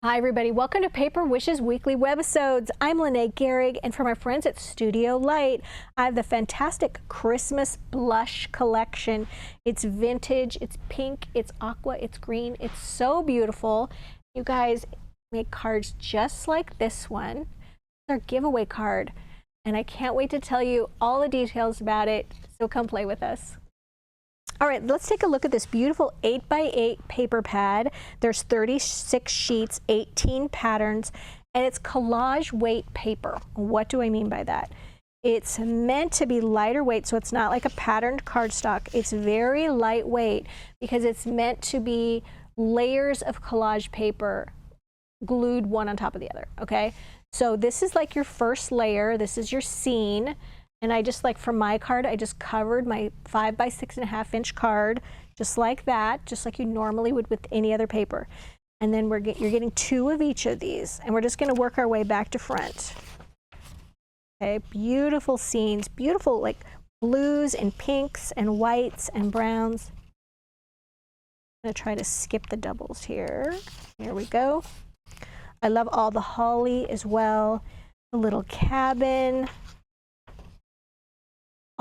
Hi everybody, welcome to Paper Wishes Weekly Webisodes. I'm Lene Gehrig, and for my friends at Studio Light, I have the fantastic Christmas blush collection. It's vintage, it's pink, it's aqua, it's green, it's so beautiful. You guys make cards just like this one. It's our giveaway card, and I can't wait to tell you all the details about it, so come play with us. All right, let's take a look at this beautiful 8x8 paper pad. There's 36 sheets, 18 patterns, and it's collage weight paper. What do I mean by that? It's meant to be lighter weight, so it's not like a patterned cardstock. It's very lightweight because it's meant to be layers of collage paper glued one on top of the other, okay? So this is like your first layer. This is your scene. And I just, like for my card, I just covered my 5 by 6.5 inch card, just like that, just like you normally would with any other paper. And then you're getting 2 of each of these, and we're just gonna work our way back to front. Okay, beautiful scenes, beautiful like blues and pinks and whites and browns. I'm gonna try to skip the doubles here. Here we go. I love all the holly as well, the little cabin,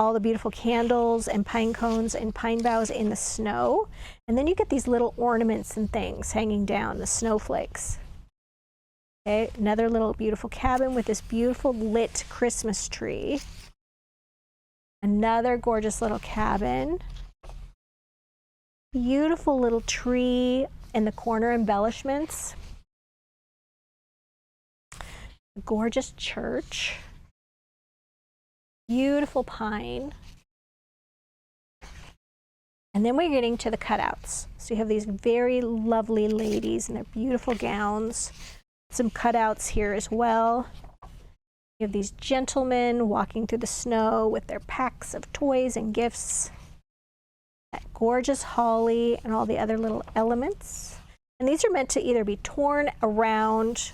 all the beautiful candles and pine cones and pine boughs in the snow. And then you get these little ornaments and things hanging down, the snowflakes. Okay, another little beautiful cabin with this beautiful lit Christmas tree. Another gorgeous little cabin. Beautiful little tree and the corner embellishments. A gorgeous church. Beautiful pine. And then we're getting to the cutouts. So you have these very lovely ladies in their beautiful gowns. Some cutouts here as well. You have these gentlemen walking through the snow with their packs of toys and gifts. That gorgeous holly and all the other little elements. And these are meant to either be torn around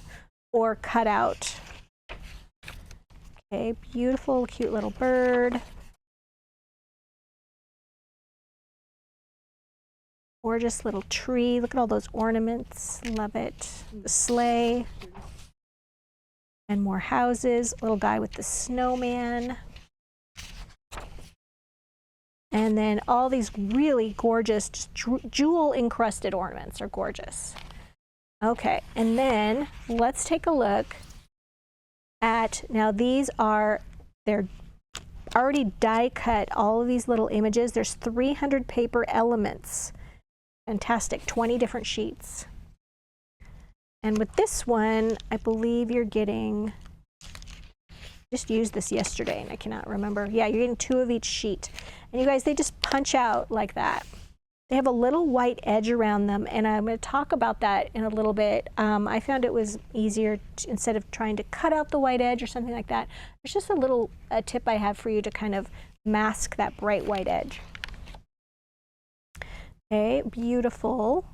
or cut out. Okay, beautiful, cute little bird. Gorgeous little tree. Look at all those ornaments. Love it. The sleigh. And more houses. Little guy with the snowman. And then all these really gorgeous, just jewel-encrusted ornaments are gorgeous. Okay, and then let's take a look at, now these are, they're already die cut, all of these little images. There's 300 paper elements. Fantastic, 20 different sheets. And with this one, I believe you're getting, just used this yesterday and I cannot remember. Yeah, you're getting 2 of each sheet. And you guys, they just punch out like that. They have a little white edge around them, and I'm going to talk about that in a little bit. I found it was easier instead of trying to cut out the white edge or something like that. There's just a little tip I have for you to kind of mask that bright white edge. Okay, beautiful.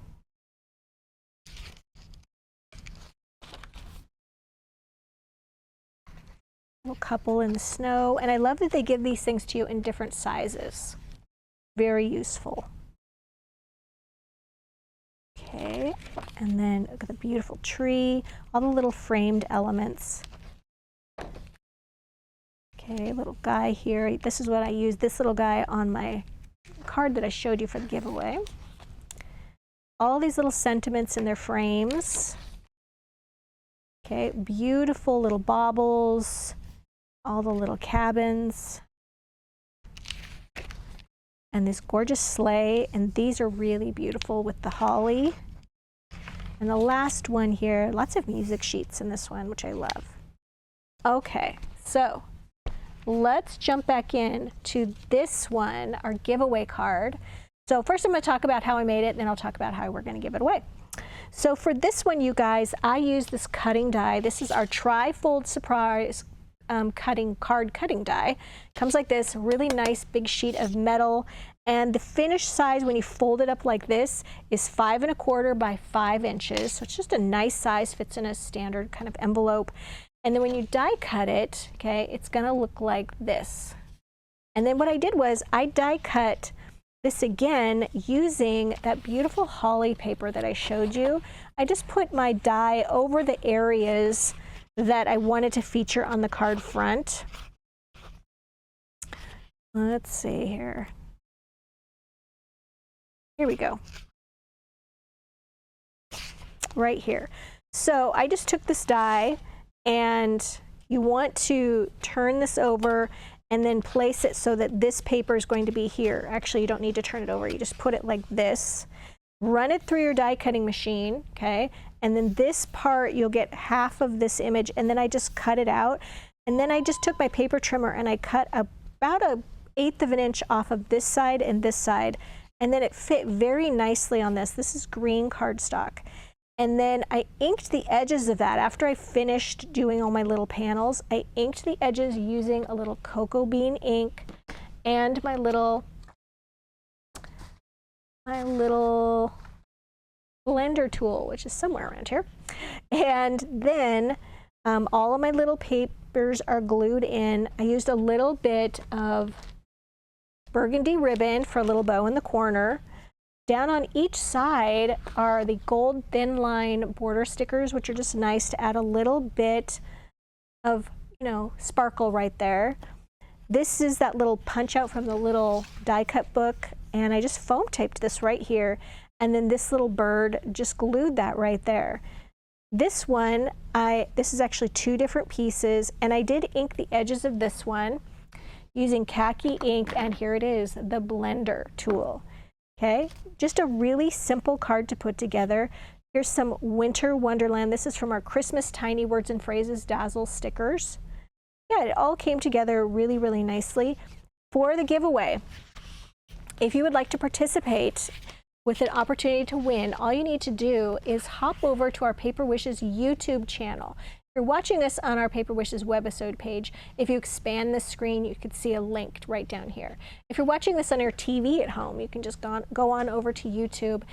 Little couple in the snow, and I love that they give these things to you in different sizes. Very useful. Okay, and then look at the beautiful tree, all the little framed elements. Okay, little guy here. This is what I used, this little guy on my card that I showed you for the giveaway. All these little sentiments in their frames. Okay, beautiful little baubles, all the little cabins. And this gorgeous sleigh, and these are really beautiful with the holly. And the last one here, lots of music sheets in this one, which I love. Okay, so let's jump back in to this one, our giveaway card. So first I'm going to talk about how I made it, then I'll talk about how we're going to give it away. So for this one, you guys, I used this cutting die. This is our tri-fold surprise card cutting die. Comes like this, really nice big sheet of metal, and the finished size when you fold it up like this is 5 1/4 by 5 inches. So it's just a nice size, fits in a standard kind of envelope. And then when you die cut it, okay, it's gonna look like this. And then what I did was I die cut this again using that beautiful holly paper that I showed you. I just put my die over the areas that I wanted to feature on the card front. Let's see here. Here we go. Right here. So I just took this die, and you want to turn this over and then place it so that this paper is going to be here. Actually, you don't need to turn it over. You just put it like this. Run it through your die cutting machine, okay? And then this part, you'll get half of this image, and then I just cut it out. And then I just took my paper trimmer and I cut about 1/8 of an inch off of this side and this side. And then it fit very nicely on this. This is green cardstock. And then I inked the edges of that. After I finished doing all my little panels, I inked the edges using a little cocoa bean ink and my little blender tool, which is somewhere around here. And then all of my little papers are glued in. I used a little bit of burgundy ribbon for a little bow in the corner. Down on each side are the gold thin line border stickers, which are just nice to add a little bit of, you know, sparkle right there. This is that little punch out from the little die cut book, and I just foam taped this right here, and then this little bird, just glued that right there. This one, this is actually 2 different pieces, and I did ink the edges of this one using khaki ink, and here it is, the blender tool. Okay, just a really simple card to put together. Here's some Winter Wonderland. This is from our Christmas Tiny Words and Phrases Dazzle stickers. Yeah, it all came together really, really nicely. For the giveaway, if you would like to participate with an opportunity to win, all you need to do is hop over to our Paper Wishes YouTube channel. If you're watching this on our Paper Wishes webisode page, if you expand the screen, you can see a link right down here. If you're watching this on your TV at home, you can just go on over to YouTube.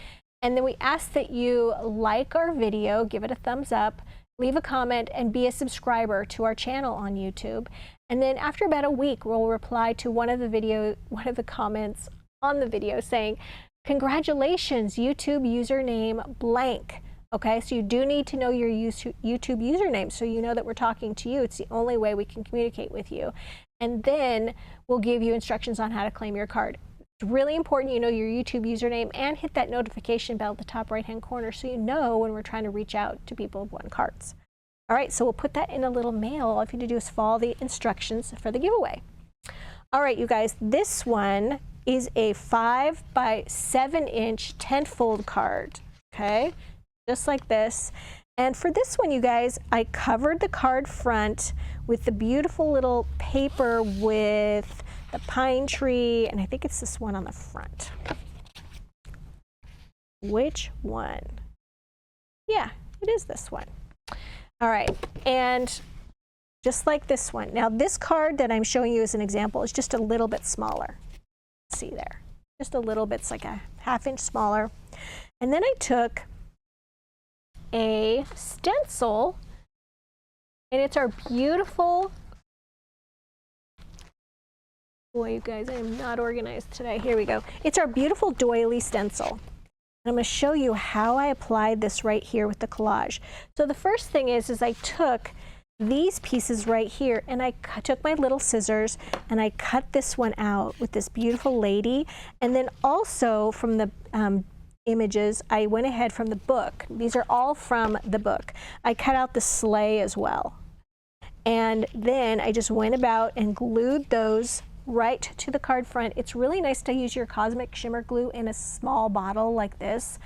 And then we ask that you like our video, give it a thumbs up, leave a comment, and be a subscriber to our channel on YouTube. And then after about a week, we'll reply to one of the comments on the video saying, "Congratulations, YouTube username blank." Okay, so you do need to know your YouTube username so you know that we're talking to you. It's the only way we can communicate with you. And then we'll give you instructions on how to claim your card. It's really important you know your YouTube username and hit that notification bell at the top right-hand corner so you know when we're trying to reach out to people who've won cards. All right, so we'll put that in a little mail. All you have to do is follow the instructions for the giveaway. All right, you guys, this one is a 5 by 7 inch 10-fold card, okay? Just like this. And for this one, you guys, I covered the card front with the beautiful little paper with the pine tree, and I think it's this one on the front. Which one? Yeah, it is this one. All right, and just like this one. Now, this card that I'm showing you as an example is just a little bit smaller. See there? Just a little bit, it's like a 1/2 inch smaller. And then I took a stencil, and it's our beautiful, boy, you guys, I am not organized today. Here we go. It's our beautiful doily stencil. And I'm going to show you how I applied this right here with the collage. So the first thing is I took these pieces right here, and I took my little scissors and I cut this one out with this beautiful lady. And then also from the images, I went ahead from the book. These are all from the book. I cut out the sleigh as well. And then I just went about and glued those right to the card front. It's really nice to use your Cosmic Shimmer glue in a small bottle like this.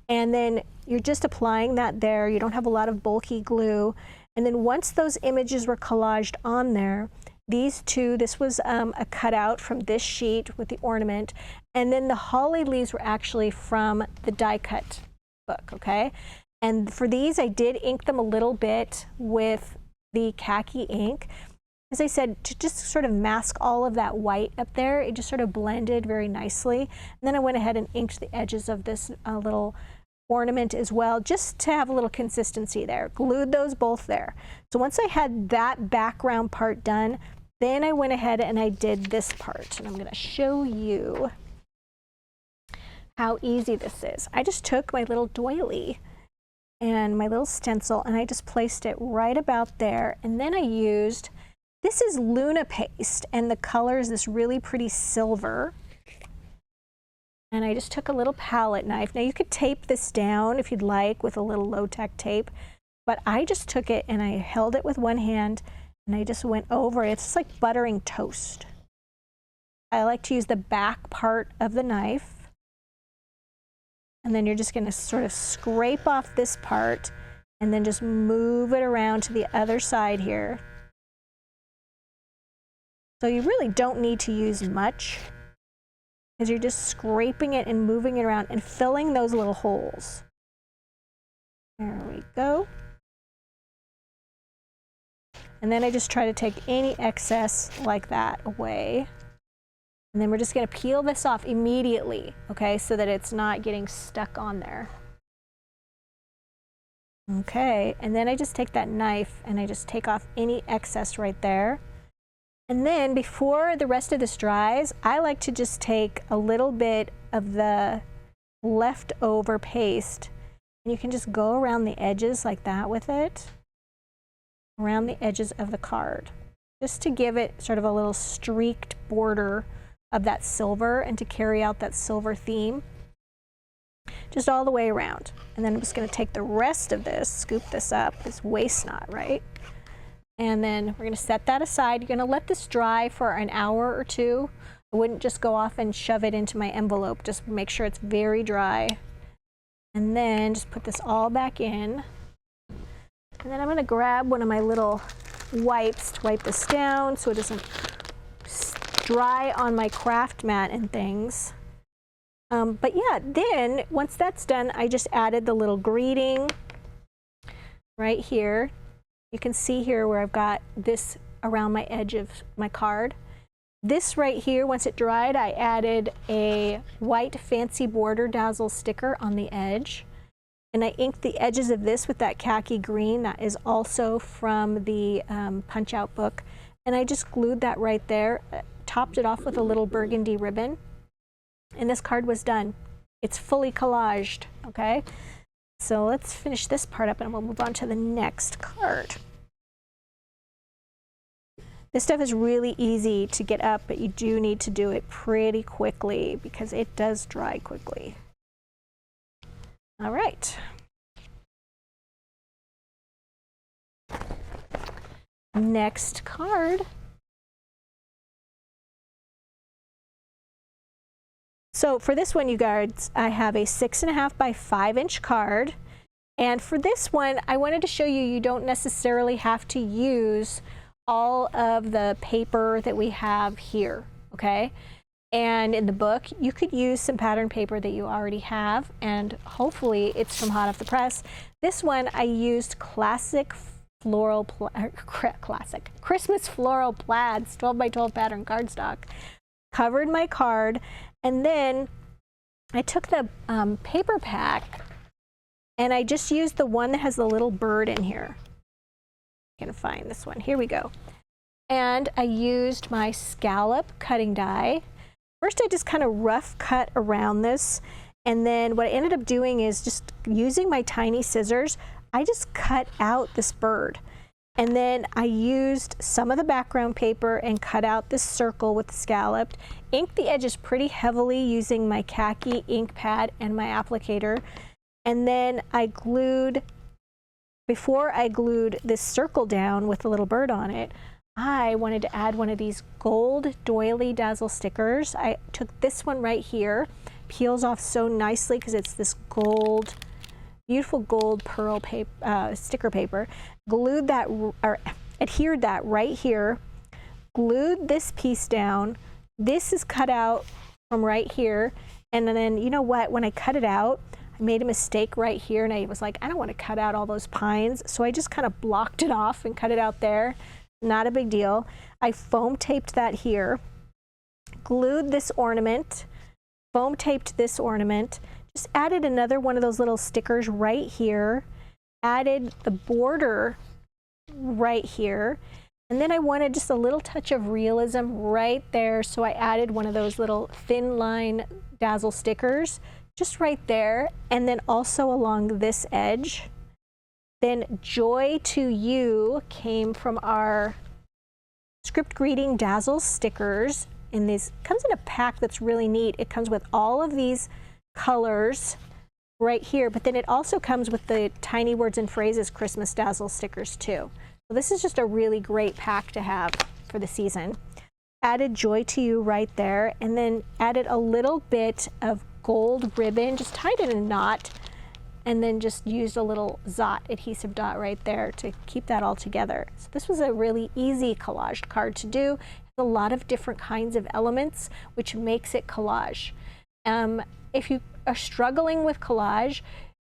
And then you're just applying that there. You don't have a lot of bulky glue. And then once those images were collaged on there, these two, this was a cutout from this sheet with the ornament, and then the holly leaves were actually from the die cut book, okay? And for these, I did ink them a little bit with the khaki ink. As I said, to just sort of mask all of that white up there, it just sort of blended very nicely. And then I went ahead and inked the edges of this little ornament as well, just to have a little consistency there. Glued those both there. So once I had that background part done, then I went ahead and I did this part, and I'm going to show you how easy this is. I just took my little doily and my little stencil and I just placed it right about there. And then I used, this is Luna paste and the color is this really pretty silver. And I just took a little palette knife. Now you could tape this down if you'd like with a little low-tech tape, but I just took it and I held it with one hand and I just went over it. It's just like buttering toast. I like to use the back part of the knife. And then you're just gonna sort of scrape off this part and then just move it around to the other side here. So you really don't need to use much, because you're just scraping it and moving it around and filling those little holes. There we go. And then I just try to take any excess like that away. And then we're just gonna peel this off immediately, okay, so that it's not getting stuck on there. Okay, and then I just take that knife and I just take off any excess right there. And then before the rest of this dries, I like to just take a little bit of the leftover paste and you can just go around the edges like that with it, around the edges of the card, just to give it sort of a little streaked border of that silver and to carry out that silver theme, just all the way around. And then I'm just gonna take the rest of this, scoop this up, this waste knot, right? And then we're gonna set that aside. You're gonna let this dry for an hour or two. I wouldn't just go off and shove it into my envelope, just make sure it's very dry. And then just put this all back in. And then I'm gonna grab one of my little wipes to wipe this down so it doesn't dry on my craft mat and things. But yeah, then once that's done, I just added the little greeting right here. You can see here where I've got this around my edge of my card. This right here, once it dried, I added a white fancy border dazzle sticker on the edge. And I inked the edges of this with that khaki green that is also from the punch out book. And I just glued that right there, topped it off with a little burgundy ribbon. And this card was done. It's fully collaged, okay? So let's finish this part up and we'll move on to the next card. This stuff is really easy to get up, but you do need to do it pretty quickly because it does dry quickly. All right. Next card. So for this one, you guys, I have a 6.5 by 5 inch card. And for this one, I wanted to show you, you don't necessarily have to use all of the paper that we have here, okay? And in the book, you could use some pattern paper that you already have, and hopefully it's from hot off the press. This one, I used classic Christmas floral plaids, 12 by 12 pattern cardstock, covered my card, and then I took the paper pack and I just used the one that has the little bird in here. I'm gonna find this one, here we go. And I used my scallop cutting die. First I just kind of rough cut around this, and then what I ended up doing is just using my tiny scissors, I just cut out this bird. And then I used some of the background paper and cut out this circle with the scalloped, inked the edges pretty heavily using my khaki ink pad and my applicator. And then I glued, before I glued this circle down with the little bird on it, I wanted to add one of these gold doily dazzle stickers. I took this one right here, peels off so nicely because it's this gold, beautiful gold pearl paper, sticker paper. Glued that, or adhered that right here, glued this piece down. This is cut out from right here. And then, you know what, when I cut it out, I made a mistake right here and I was like, I don't want to cut out all those pines. So I just kind of blocked it off and cut it out there. Not a big deal. I foam taped that here, glued this ornament, foam taped this ornament, just added another one of those little stickers right here, added the border right here, and then I wanted just a little touch of realism right there, so I added one of those little thin line dazzle stickers just right there, and then also along this edge. Then Joy to You came from our Script Greeting Dazzle stickers, and this comes in a pack that's really neat. It comes with all of these colors right here, but then it also comes with the Tiny Words and Phrases Christmas Dazzle stickers too. So this is just a really great pack to have for the season. Added Joy to You right there, and then added a little bit of gold ribbon, just tied it in a knot, and then just used a little Zot adhesive dot right there to keep that all together. So this was a really easy collage card to do. It's a lot of different kinds of elements, which makes it collage. If you are struggling with collage,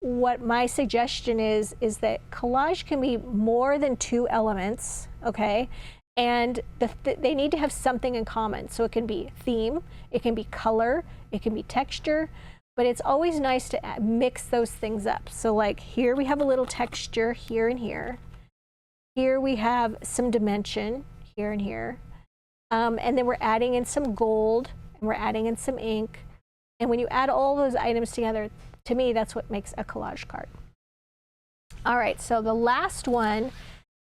what my suggestion is that collage can be more than 2 elements, okay? And they need to have something in common. So it can be theme, it can be color, it can be texture, but it's always nice to mix those things up. So like here we have a little texture here and here. Here we have some dimension here and here. And then we're adding in some gold, and we're adding in some ink. And when you add all those items together, to me, that's what makes a collage card. All right, so the last one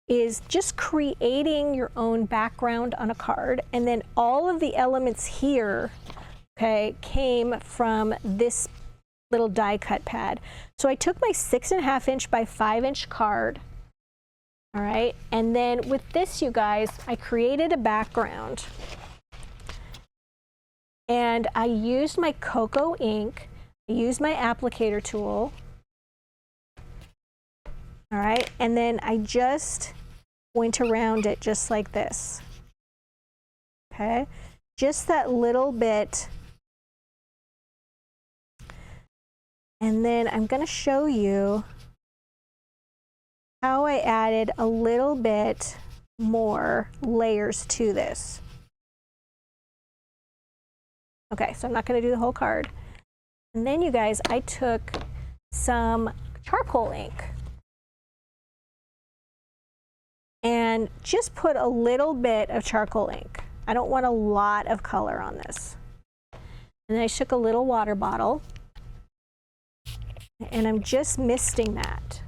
is just creating your own background on a card. And then all of the elements here, okay, came from this little die cut pad. So I took my 6.5 inch by 5 inch card. All right, and then with this, you guys, I created a background. And I used my cocoa ink, I used my applicator tool, all right, and then I just went around it just like this, okay? Just that little bit. And then I'm gonna show you how I added a little bit more layers to this. Okay, so I'm not going to do the whole card. And then you guys, I took some charcoal ink and just put a little bit of charcoal ink. I don't want a lot of color on this. And then I took a little water bottle and I'm just misting that.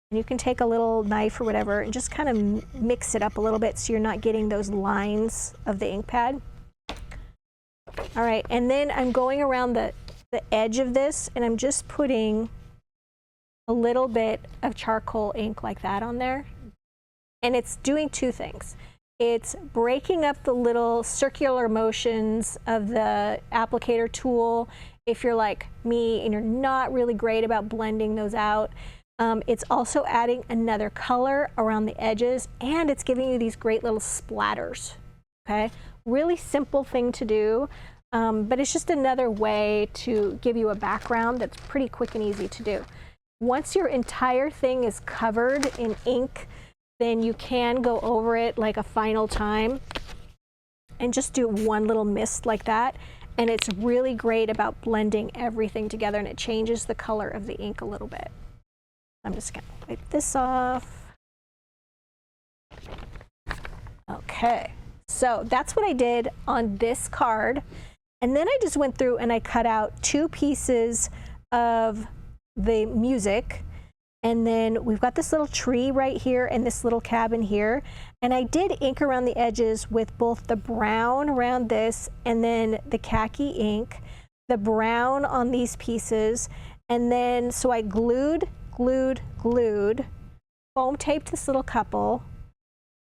And you can take a little knife or whatever and just kind of mix it up a little bit so you're not getting those lines of the ink pad. All right, and then I'm going around the edge of this, and I'm just putting a little bit of charcoal ink like that on there. And it's doing 2 things. It's breaking up the little circular motions of the applicator tool if you're like me and you're not really great about blending those out. It's also adding another color around the edges, and it's giving you these great little splatters, okay? Really simple thing to do, but it's just another way to give you a background that's pretty quick and easy to do. Once your entire thing is covered in ink, then you can go over it like a final time and just do one little mist like that. And it's really great about blending everything together, and it changes the color of the ink a little bit. I'm just gonna wipe this off. Okay. So that's what I did on this card. And then I just went through and I cut out 2 pieces of the music. And then we've got this little tree right here and this little cabin here. And I did ink around the edges with both the brown around this and then the khaki ink, the brown on these pieces. And then, so I glued, foam taped this little couple,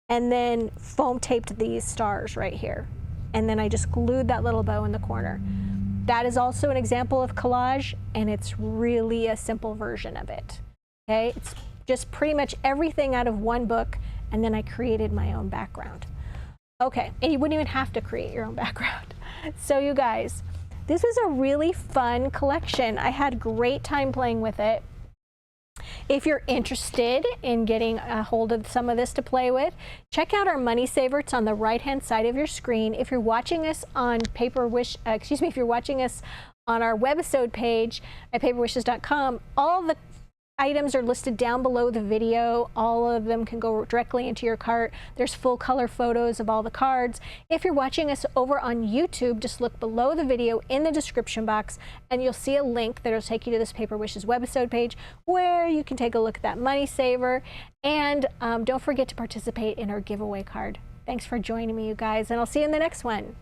and then foam taped these stars right here. And then I just glued that little bow in the corner. That is also an example of collage, and it's really a simple version of it. Okay, it's just pretty much everything out of one book, and then I created my own background. Okay, and you wouldn't even have to create your own background. So you guys, this was a really fun collection. I had a great time playing with it. If you're interested in getting a hold of some of this to play with, check out our Money Saver. It's on the right-hand side of your screen. If you're watching us on if you're watching us on our webisode page at paperwishes.com, all the items are listed down below the video. All of them can go directly into your cart. There's full color photos of all the cards. If you're watching us over on YouTube, just look below the video in the description box and you'll see a link that'll take you to this Paper Wishes webisode page where you can take a look at that money saver. And don't forget to participate in our giveaway card. Thanks for joining me, you guys, and I'll see you in the next one.